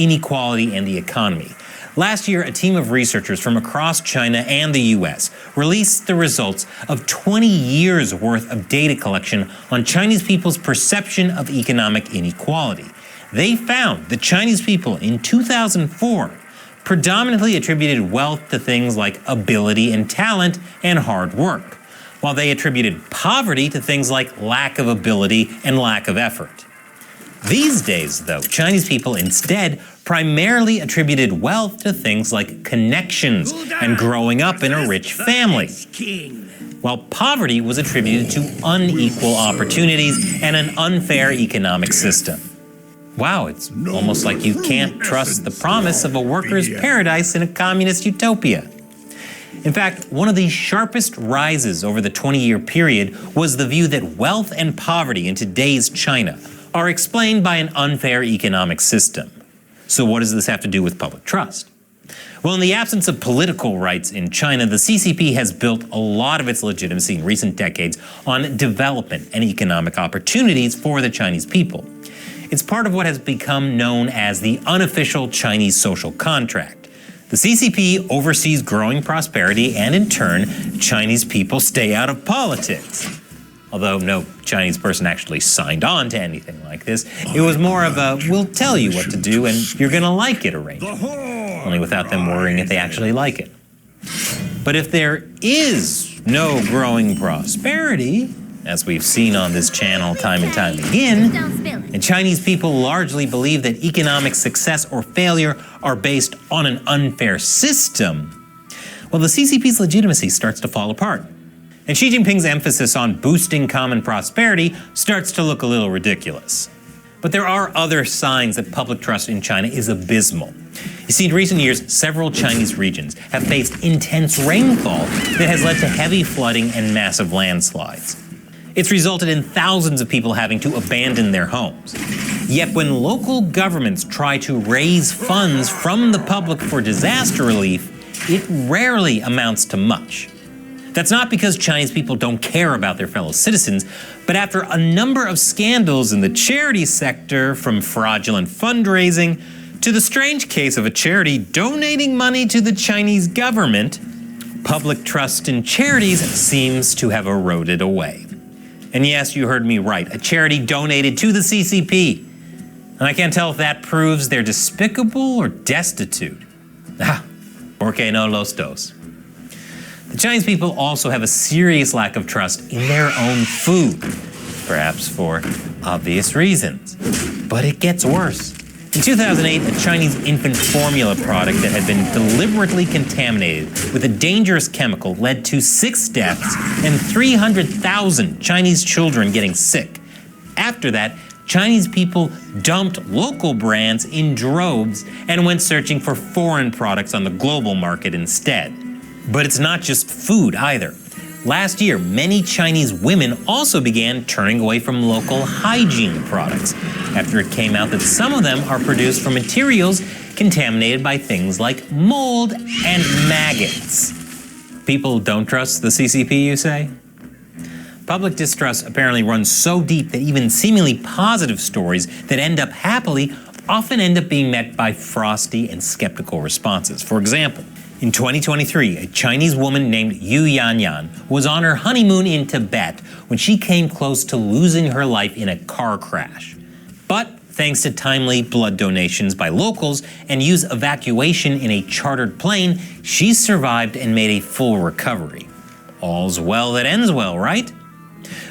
inequality and the economy. Last year, a team of researchers from across China and the US released the results of 20 years' worth of data collection on Chinese people's perception of economic inequality. They found that Chinese people in 2004 predominantly attributed wealth to things like ability and talent and hard work, while they attributed poverty to things like lack of ability and lack of effort. These days, though, Chinese people instead primarily attributed wealth to things like connections and growing up in a rich family, while poverty was attributed to unequal opportunities and an unfair economic system. Wow, it's almost like you can't trust the promise of a worker's paradise in a communist utopia. In fact, one of the sharpest rises over the 20-year period was the view that wealth and poverty in today's China are explained by an unfair economic system. So what does this have to do with public trust? Well, in the absence of political rights in China, the CCP has built a lot of its legitimacy in recent decades on development and economic opportunities for the Chinese people. It's part of what has become known as the unofficial Chinese social contract. The CCP oversees growing prosperity, and in turn, Chinese people stay out of politics. Although no Chinese person actually signed on to anything like this, it was more of a we'll tell you what to do and you're gonna like it arrangement, only without them worrying if they actually like it. But if there is no growing prosperity, as we've seen on this channel time and time again, and Chinese people largely believe that economic success or failure are based on an unfair system, well, the CCP's legitimacy starts to fall apart. And Xi Jinping's emphasis on boosting common prosperity starts to look a little ridiculous. But there are other signs that public trust in China is abysmal. You see, in recent years, several Chinese regions have faced intense rainfall that has led to heavy flooding and massive landslides. It's resulted in thousands of people having to abandon their homes. Yet when local governments try to raise funds from the public for disaster relief, it rarely amounts to much. That's not because Chinese people don't care about their fellow citizens, but after a number of scandals in the charity sector, from fraudulent fundraising to the strange case of a charity donating money to the Chinese government, public trust in charities seems to have eroded away. And yes, you heard me right, a charity donated to the CCP. And I can't tell if that proves they're despicable or destitute. Porque no los dos. The Chinese people also have a serious lack of trust in their own food, perhaps for obvious reasons. But it gets worse. In 2008, a Chinese infant formula product that had been deliberately contaminated with a dangerous chemical led to 6 deaths and 300,000 Chinese children getting sick. After that, Chinese people dumped local brands in droves and went searching for foreign products on the global market instead. But it's not just food either. Last year, many Chinese women also began turning away from local hygiene products after it came out that some of them are produced from materials contaminated by things like mold and maggots. People don't trust the CCP, you say? Public distrust apparently runs so deep that even seemingly positive stories that end up happily often end up being met by frosty and skeptical responses. For example, in 2023, a Chinese woman named Yu Yanyan was on her honeymoon in Tibet when she came close to losing her life in a car crash. But thanks to timely blood donations by locals and Yu's evacuation in a chartered plane, she survived and made a full recovery. All's well that ends well, right?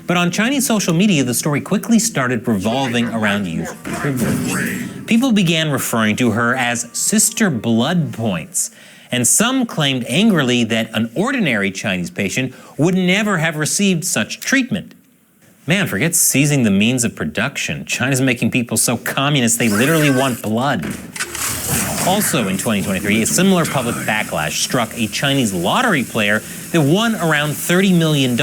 But on Chinese social media, the story quickly started revolving around Yu's privilege. People began referring to her as Sister Blood Points, and some claimed angrily that an ordinary Chinese patient would never have received such treatment. Man, forget seizing the means of production. China's making people so communist they literally want blood. Also in 2023, a similar public backlash struck a Chinese lottery player that won around $30 million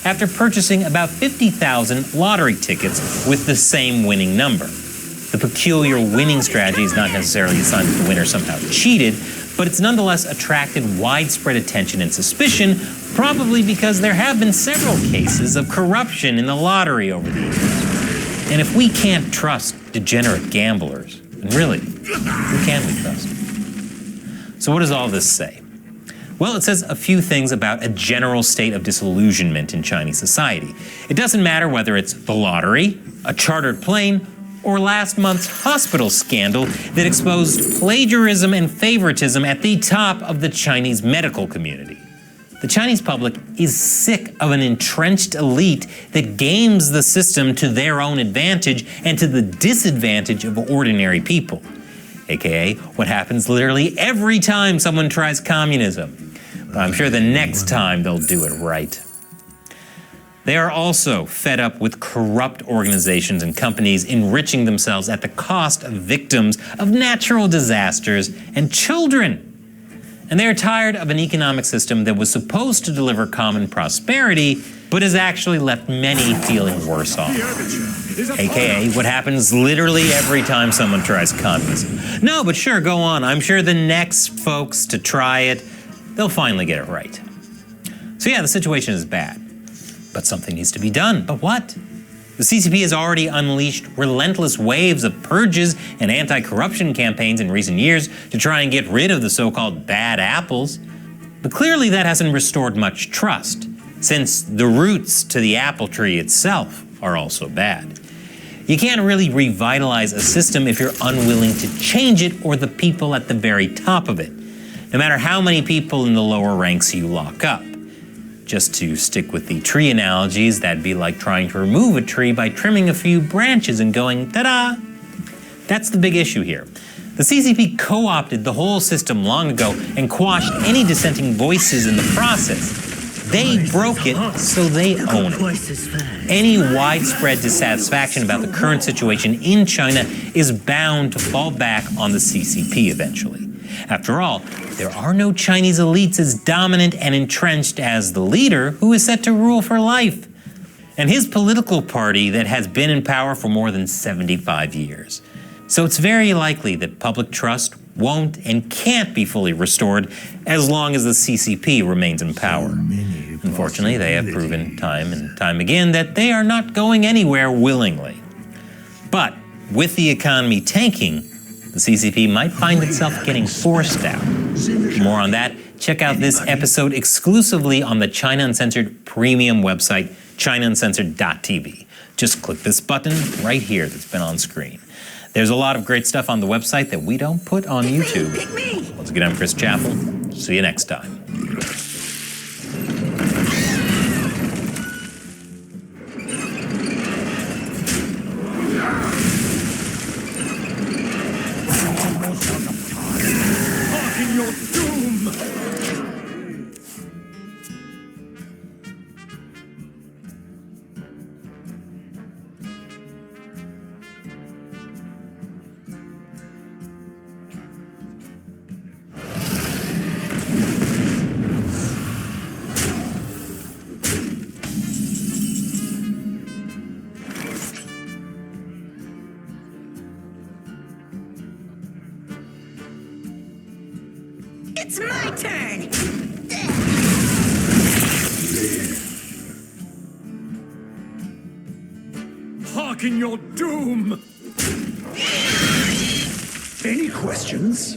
after purchasing about 50,000 lottery tickets with the same winning number. The peculiar winning strategy is not necessarily a sign that the winner somehow cheated, but it's nonetheless attracted widespread attention and suspicion, probably because there have been several cases of corruption in the lottery over the years. And if we can't trust degenerate gamblers, And really, who can we trust? So what does all this say? Well, it says a few things about a general state of disillusionment in Chinese society. It doesn't matter whether it's the lottery, a chartered plane, or last month's hospital scandal that exposed plagiarism and favoritism at the top of the Chinese medical community. The Chinese public is sick of an entrenched elite that games the system to their own advantage and to the disadvantage of ordinary people, aka what happens literally every time someone tries communism. But I'm sure the next time they'll do it right. They are also fed up with corrupt organizations and companies enriching themselves at the cost of victims of natural disasters and children. And they are tired of an economic system that was supposed to deliver common prosperity, but has actually left many feeling worse off. AKA what happens literally every time someone tries communism. No, but sure, go on. I'm sure the next folks to try it, they'll finally get it right. So yeah, the situation is bad, but something needs to be done. But what? The CCP has already unleashed relentless waves of purges and anti-corruption campaigns in recent years to try and get rid of the so-called bad apples. But clearly that hasn't restored much trust, since the roots to the apple tree itself are also bad. You can't really revitalize a system if you're unwilling to change it or the people at the very top of it, no matter how many people in the lower ranks you lock up. Just to stick with the tree analogies, that'd be like trying to remove a tree by trimming a few branches and going, ta-da! That's the big issue here. The CCP co-opted the whole system long ago and quashed any dissenting voices in the process. They broke it, so they own it. Any widespread dissatisfaction about the current situation in China is bound to fall back on the CCP eventually. After all, there are no Chinese elites as dominant and entrenched as the leader who is set to rule for life, and his political party that has been in power for more than 75 years. So it's very likely that public trust won't and can't be fully restored as long as the CCP remains in power. Unfortunately, they have proven time and time again that they are not going anywhere willingly. But with the economy tanking, the CCP might find itself getting forced out. For more on that, check out this episode exclusively on the China Uncensored premium website, ChinaUncensored.tv. Just click this button right here that's been on screen. There's a lot of great stuff on the website that we don't put on YouTube. Once again, I'm Chris Chappell. See you next time. It's my turn! Hearken your doom! Any questions?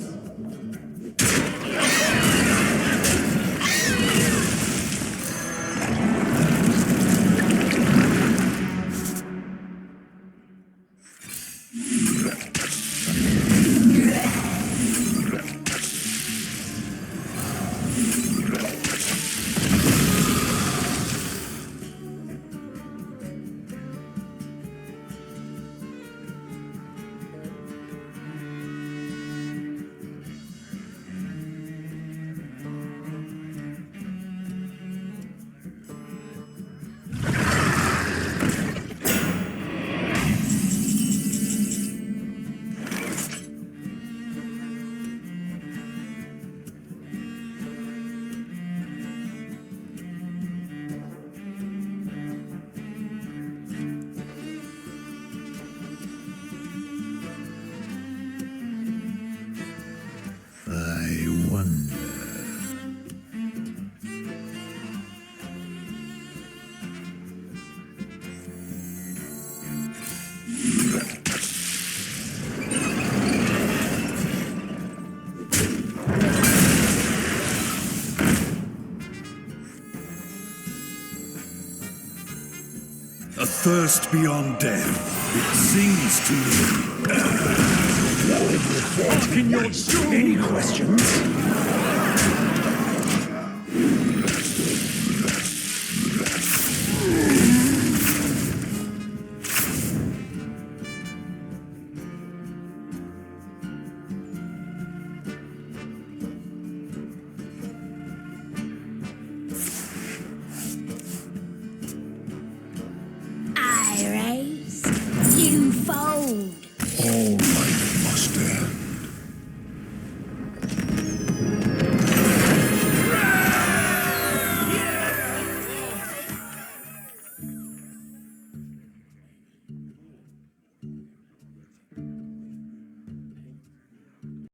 thirst beyond death. It sings to you. Any questions?